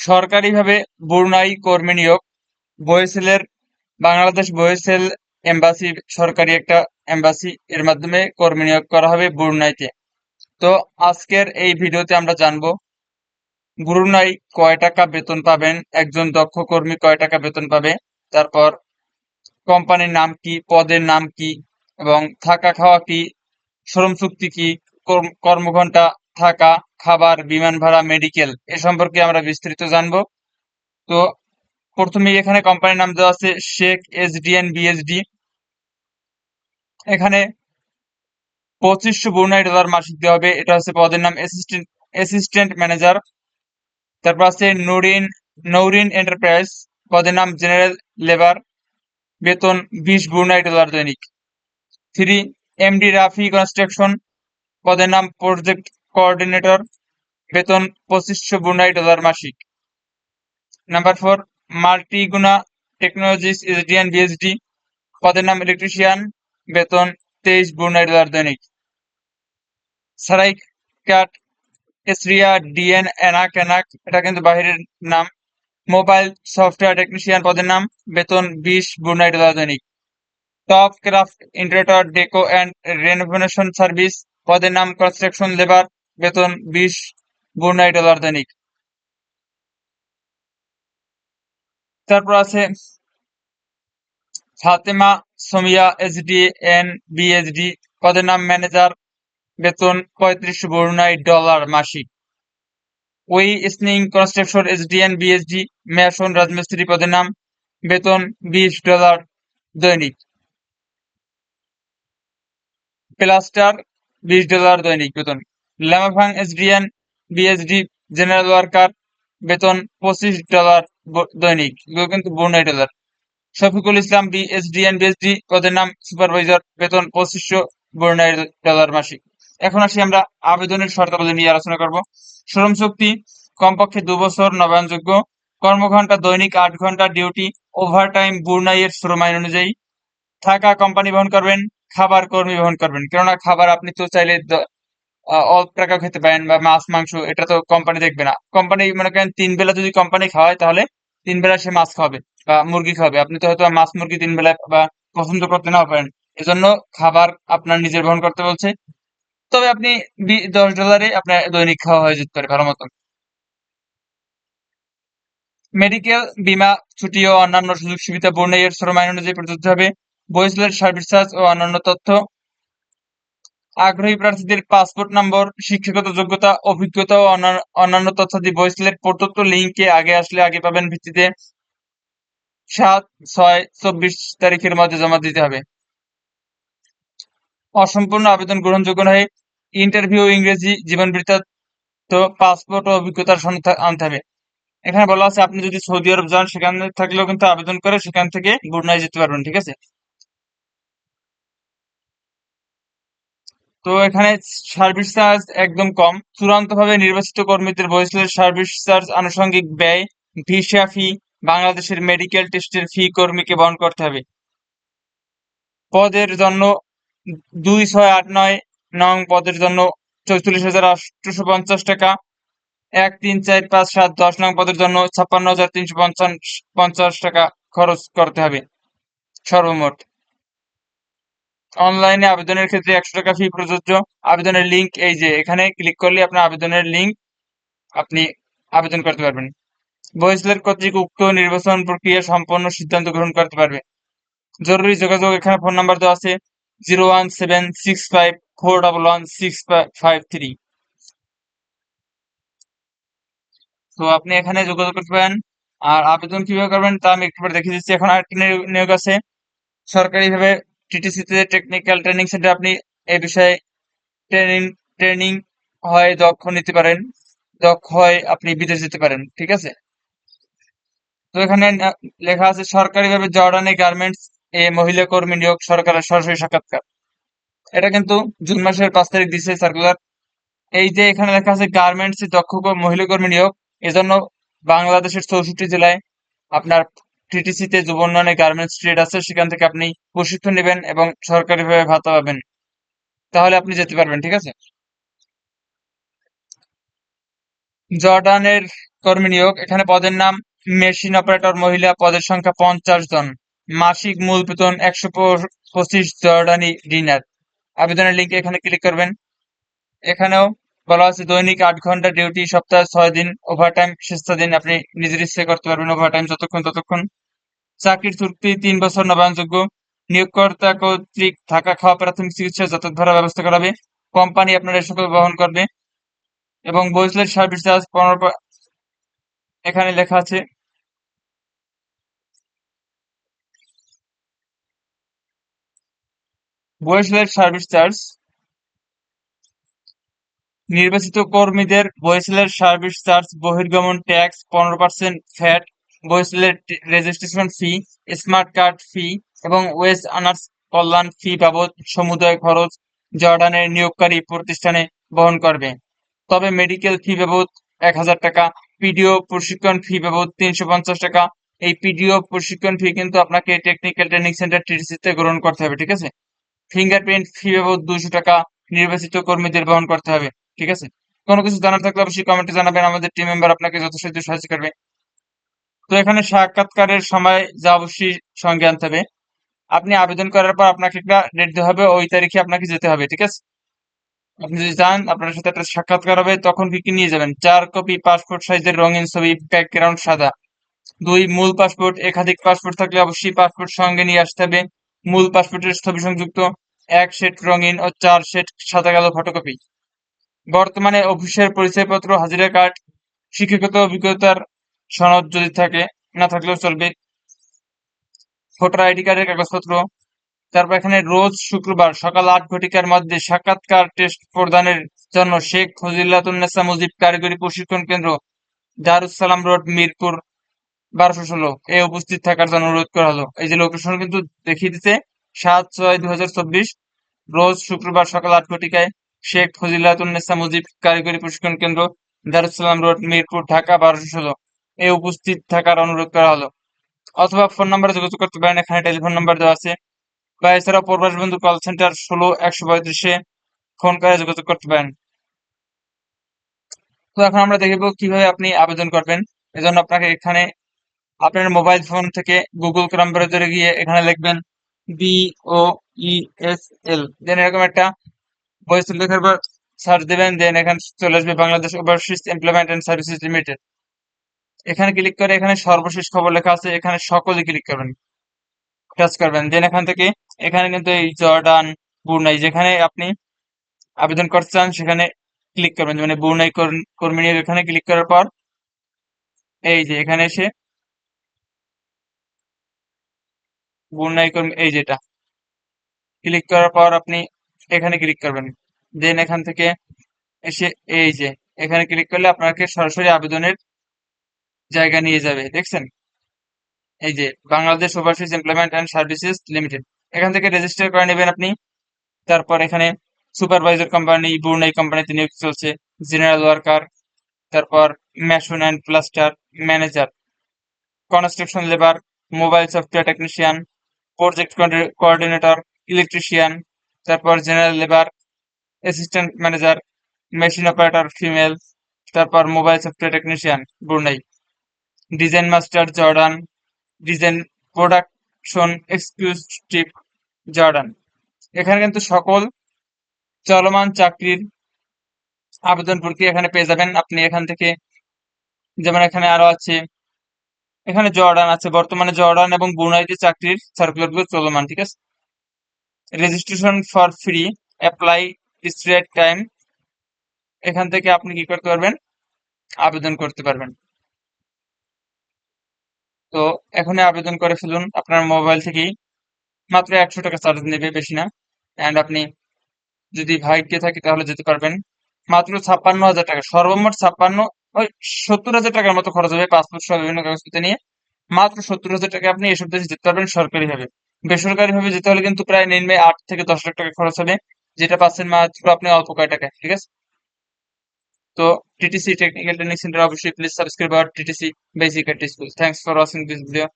সরকারিভাবে ব্রুনাই কর্মী নিয়োগ। বয়েসেলের বাংলাদেশ বয়েসেল এম্বাসি সরকারি একটা এম্বাসি, এর মাধ্যমে কর্মী নিয়োগ করা হবে ব্রুনাইতে। তো আজকের এই ভিডিওতে আমরা জানবো ব্রুনাই কয় টাকা বেতন পাবেন, একজন দক্ষ কর্মী কয় টাকা বেতন পাবে, তারপর কোম্পানির নাম কি, পদের নাম কি, এবং থাকা খাওয়া কি, শ্রম চুক্তি কি, কর্মঘণ্টা, থাকা, খাবার, বিমান ভাড়া, মেডিকেল এ সম্পর্কে আমরা বিস্তারিত জানবো। তো প্রথমেই এখানে কোম্পানির নাম দেওয়া আছে শেখ এসডিএন বিএসডি। এখানে 2500 ব্রুনাই ডলার মাসিক দেওয়া হবে। এটা হচ্ছে পদের নাম অ্যাসিস্ট্যান্ট ম্যানেজার। তারপর আছে নৌরিন এন্টারপ্রাইজ, পদের নাম জেনারেল লেবার, বেতন 20 ব্রুনাই ডলার দৈনিক। 3 এমডি রাফি কনস্ট্রাকশন, পদের নাম প্রজেক্ট কোঅর্ডিনেটর, বেতন 2500 ব্রুনাই ডলার মাসিক। নাম্বার 4 মাল্টিগুনা টেকনোলজিস এসডিএন বিএসডি, পদের নাম ইলেকট্রিশিয়ান, বেতন 23 ব্রুনাই ডলার দৈনিক। সারাই কাট এসরিয়া ডিএন এনাক এনাক, এটা কিন্তু বাহিরের নাম, মোবাইল সফটওয়্যার টেকনিশিয়ান, পদের নাম, বেতন 20 ব্রুনাই ডলার দৈনিক। Top craft interior deco and renovation service, পদের নাম কনস্ট্রাকশন লেবার, বেতন 20 ব্রুনাই ডলার দৈনিক। তারপর আছে ফাতেমা সোমিয়া এসডিএন বিএসডি, পদের নাম ম্যানেজার, বেতন 35 ব্রুনাই ডলার মাসিক। ওই স্নিং কনস্ট্রাকশন এসডিএন বিএসডি, মেশন রাজমিস্ত্রি, পদের নাম, বেতন 20 ডলার দৈনিক। প্লাস্টার 20 ডলার দৈনিক বেতন। লামাফাং এসডিএন বিএসডি, জেনারেল ওয়ার্কার, বেতন 25 ডলার দৈনিক, এগুলো কিন্তু Brunei dollar. Shafiqul Islam বিএসডিএন BSD, পদের নাম সুপারভাইজার, বেতন 2500 ব্রুনাই ডলার মাসিক। এখন আসি আমরা আবেদনের শর্তাবলী নিয়ে আলোচনা করব। শ্রম চুক্তি কমপক্ষে 2 বছর, নবায়নযোগ্য। কর্মঘণ্টা দৈনিক 8 ঘন্টা, ডিউটি ওভারটাইম ব্রুনাইয়ের শ্রম আইন অনুযায়ী। থাকা কোম্পানি বহন করবেন, খাবার কর্মী বহন করবেন, কেননা খাবার আপনি তো চাইলে অল্প টাকা খেতে পারেন, বা মাছ মাংস এটা তো কোম্পানি দেখবে না। কোম্পানি মনে করেন 3 বেলা যদি কোম্পানি খাওয়ায়, তাহলে 3 বেলা সে মাছ খাওয়াবে বা মুরগি খাওয়াবে। আপনি তো হয়তো মাছ মুরগি 3 বেলা বা পছন্দ করতে নাও পারেন, এজন্য খাবার আপনার নিজের বহন করতে বলছে। তবে আপনি $10 আপনার দৈনিক খাওয়া হয়ে যেতে পারে ভালো মতন। মেডিকেল, বীমা, ছুটি ও অন্যান্য সুযোগ সুবিধা ব্রুনাইয়ের শ্রম আইন অনুযায়ী প্রযোজ্য হবে। বহিষ্কৃত সার্ভিস চার্জ ও অন্যান্য তথ্য। আগ্রহী প্রার্থীদের পাসপোর্ট নম্বর, শিক্ষাগত যোগ্যতা, অভিজ্ঞতা ও অন্যান্য তথ্যাদি বহিষ্কৃত প্রদত্ত লিঙ্কে আগে আসলে আগে পাবেন ভিত্তিতে 7/6/24 তারিখের মধ্যে জমা দিতে হবে। অসম্পূর্ণ আবেদন গ্রহণযোগ্য নয়। ইন্টারভিউ ইংরেজি, জীবন বৃত্তান্ত, পাসপোর্ট ও অভিজ্ঞতার সনদ আনতে হবে। এখানে বলা আছে আপনি যদি সৌদি আরব যান, সেখানে থাকলেও কিন্তু আবেদন করে সেখান থেকে ব্রুনাই যেতে পারবেন, ঠিক আছে। তো এখানে সার্ভিস চার্জ একদম কম। চূড়ান্তভাবে নির্বাচিত কর্মীদের বহিষ্কৃত সার্ভিস চার্জ, আনুষঙ্গিক ব্যয়, ভিসা ফি, বাংলাদেশের মেডিকেল টেস্টের ফি কর্মীকে বহন করতে হবে। পদের জন্য 2689 নং পদের জন্য 44,850 টাকা। 1 3 4 5 7 10 নং পদের জন্য 56,350 টাকা খরচ করতে হবে সর্বমোট। অনলাইনে আবেদনের ক্ষেত্রে 100 টাকা ফি প্রযোজ্য। আবেদনের লিঙ্ক এই যে, এখানে ক্লিক করলে আপনার আবেদনের লিঙ্ক, আপনি আবেদন করতে পারবেন। বহিষ্কার কর্তৃক উক্ত নির্বাচন প্রক্রিয়া সম্পন্ন সিদ্ধান্ত গ্রহণ করতে পারবে। জরুরি যোগাযোগ, এখানে ফোন নাম্বার দেওয়া আছে 01765411653। তো আপনি এখানে যোগাযোগ করতে পারেন। আর আবেদন কিভাবে করবেন তা আমি একটু পরে দেখিয়ে দিচ্ছি। এখন আরেকটি নিয়োগ আছে সরকারিভাবে টিটিসিতে, টেকনিক্যাল ট্রেনিং সেন্টার। আপনি এই বিষয়ে ট্রেনিং ট্রেনিং হয় দক্ষ নিতে পারেন, দক্ষ হয় আপনি বিদেশ যেতে পারেন, ঠিক আছে। তো এখানে লেখা আছে সরকারিভাবে জর্ডানে গার্মেন্টস এ মহিলা কর্মী নিয়োগ, সরকারের সরাসরি সাক্ষাৎকার। এটা কিন্তু জুন মাসের 5 তারিখ দিচ্ছে সার্কুলার। এই যে এখানে লেখা আছে গার্মেন্টস এ দক্ষ মহিলা কর্মী নিয়োগ, এজন্য বাংলাদেশের 64 জেলায় আপনার টিটিসিতে যুব উন্নয়নে গার্মেন্টস ট্রেড আছে, সেখান থেকে আপনি প্রশিক্ষণ নেবেন এবং সরকারিভাবে ভাতা পাবেন, তাহলে আপনি যেতে পারবেন, ঠিক আছে। জর্ডানের কর্মী নিয়োগ। এখানে পদের নাম মেশিন অপারেটর মহিলা, পদের সংখ্যা 50 জন, মাসিক মূল বেতন 125 জর্ডানি ডিনার। আবেদনের লিঙ্কে এখানে ক্লিক করবেন। এখানেও বলা আছে দৈনিক 8 ঘন্টা ডিউটি, সপ্তাহে 6 দিন, ওভারটাইম স্বেচ্ছাদিন, আপনি নিজের ইচ্ছে করতে পারবেন ওভারটাইম ততক্ষণ। চাকরির চুক্তি 3 বছর নবায়নযোগ্য। নিয়োগকর্তা কর্তৃক থাকা, খাওয়া, প্রাথমিক চিকিৎসা, যাতায়াত ভাড়া ব্যবস্থা করা হবে। কোম্পানি আপনার এ সকল বহন করবে এবং বহিষ্লের সার্ভিস চার্জ 15 এখানে লেখা আছে। বহিষ্লের সার্ভিস চার্জ নির্বাচিত কর্মীদের বহিষ্লের সার্ভিস চার্জ, বহির্গমন ট্যাক্স 15% ভ্যাট, বহিষ্লের registration fee, smart card fee এবং ওয়েজ আনার্স কল্যাণ ফি বাবদ সমুদয় খরচ জর্ডানের নিয়োগকারী প্রতিষ্ঠানে বহন করবে। তবে মেডিকেল ফি বাবদ 1000 টাকা, পিডিও প্রশিক্ষণ ফি বাবদ 350 টাকা। এই পিডিও প্রশিক্ষণ ফি কিন্তু আপনাকে টেকনিক্যাল ট্রেনিং সেন্টার টিটিসিতে গ্রহণ করতে হবে, ঠিক আছে। ফিঙ্গারপ্রিন্ট ফি বাবদ 200 টাকা নির্বাচিত কর্মীদের বহন করতে হবে, ঠিক আছে। কোনো কিছু জানার থাকলে অবশ্যই কমেন্টে জানাবেন, আমাদের টিম মেম্বার আপনাকে যথাসাধ্য সাহায্য করবে। তো এখানে সাক্ষাৎকারের সময় যা অবশ্যই সঙ্গে আনতে হবে। আপনি আবেদন করার পর আপনাকে একটা ডেট দেওয়া হবে, ওই তারিখে আপনাকে যেতে হবে, ঠিক আছে। আপনি যদি চান আপনার সাথে একটা সাক্ষাৎকার হবে, তখন কি কি নিয়ে যাবেন? 4 কপি পাসপোর্ট সাইজের রঙিন ছবি, ব্যাকগ্রাউন্ড সাদা। 2 মূল পাসপোর্ট, একাধিক পাসপোর্ট থাকলে অবশ্যই পাসপোর্ট সঙ্গে নিয়ে আসতে হবে। মূল পাসপোর্টের ছবি সংযুক্ত 1 সেট রঙিন ও 4 সেট সাদা কালো ফটোকপি। বর্তমানে অফিসের পরিচয়পত্র, হাজিরা কার্ড, শিক্ষাগত অভিজ্ঞতার সনদ যদি থাকে, না থাকলেও চলবে। ভোটার আইডি কার্ডের কাগজপত্র। তারপর এখানে রোজ শুক্রবার সকাল 8 ঘটিকার মধ্যে সাক্ষাৎকার টেস্ট প্রদানের জন্য শেখ ফজিলাতুন্নেসা মুজিব কারিগরি প্রশিক্ষণ কেন্দ্র, দারুস সালাম রোড, মিরপুর 1216 এ উপস্থিত থাকার জন্য অনুরোধ করা হলো। এই যে লোকেশন কিন্তু দেখিয়ে দিতে, 7/6/2024 রোজ শুক্রবার সকাল 8 ঘটিকায় শেখ ফজিলাতুন্নেসা মুজিব কারিগরি প্রশিক্ষণ কেন্দ্র, দারুস সালাম রোড, মিরপুর, ঢাকা 1216 এ উপস্থিত থাকার অনুরোধ করা হলো। অথবা ফোন নাম্বারে যোগাযোগ করতে পারেন, এখানে টেলিফোন নাম্বার দেওয়া আছে। বা এছাড়াও প্রবাস বন্ধু কল সেন্টার 16 135 ফোন করে যোগাযোগ করতে পারেন। তো এখন আমরা দেখব কিভাবে আপনি আবেদন করবেন। এজন্য আপনাকে এখানে আপনার মোবাইল ফোন থেকে গুগল ক্রোম ব্রাউজারে গিয়ে এখানে লিখবেন BOESL, দেন এরকম একটা বইসেল লেখার পর সার্চ দেবেন, দেন এখানে চলে আসবে Bangladesh overseas employment and services limited. এখানে ক্লিক করে এখানে সর্বশেষ খবর লেখা আছে, এখানে সকলে ক্লিক করবেন, টাচ করবেন। দেন এখান থেকে এখানে কিন্তু এই জর্ডান, ব্রুনাই যেখানে আপনি আবেদন করতে চান সেখানে ক্লিক করবেন, মানে ব্রুনাই কর্মী নিয়োগ এখানে ক্লিক করার পর এই যে এখানে এসে ব্রুনাই কর্মী, এই যেটা ক্লিক করার পর আপনি এখানে ক্লিক করবেন। দেন এখান থেকে এসে এই যে এখানে ক্লিক করলে আপনাকে সরাসরি আবেদনের জায়গা নিয়ে যাবে, দেখছেন? এই যে Bangladesh overseas employment and services limited, এখান থেকে রেজিস্টার করে নেবেন আপনি। তারপর এখানে সুপারভাইজার কোম্পানি, ব্রুনাই কোম্পানিতে নিয়োগ চলছে, জেনারেল ওয়ার্কার, তারপর mason and plaster manager, construction labour, mobile software technician, project coordinator, electrician, তারপর general labour, assistant manager, machine operator female, তারপর mobile software technician Brunei, design master Jordan, design production executive Jordan. এখানে কিন্তু সকল চলমান চাকরির আবেদন প্রক্রিয়া এখানে পেয়ে যাবেন আপনি। এখান থেকে যেমন এখানে আরো আছে, এখানে জর্ডান আছে, বর্তমানে জর্ডান এবং ব্রুনাইতে চাকরির সার্কুলারগুলো চলমান, ঠিক আছে। Registration for free, apply straight time, এখান থেকে আপনি কি করতে পারবেন, আবেদন করতে পারবেন। তো এখনই আবেদন করে ফেলুন আপনার মোবাইল থেকেই, মাত্র 100 টাকা চার্জ নেবে, বেশি না। অ্যান্ড আপনি যদি ভাগ্যে থাকে তাহলে যেতে পারবেন। মাত্র 56,000 টাকা, সর্বমোট 56, ওই 70,000 টাকার মতো খরচ হবে পাসপোর্ট সহ বিভিন্ন কাগজপত্র নিয়ে। মাত্র 70,000 টাকা আপনি এসব দেশে যেতে পারবেন সরকারি ভাবে। বেসরকারি ভাবে যেতে হলে কিন্তু প্রায় নিম্নে 8 থেকে 10 লাখ টাকা খরচ হবে, যেটা পাচ্ছেন মাত্র আপনি অল্প কয় টাকায়, ঠিক আছে। তো টিটিসি টেকনিক্যাল ট্রেনিং সেন্টার অবশ্যই please subscribe our TTC basic school. Thanks for watching this video.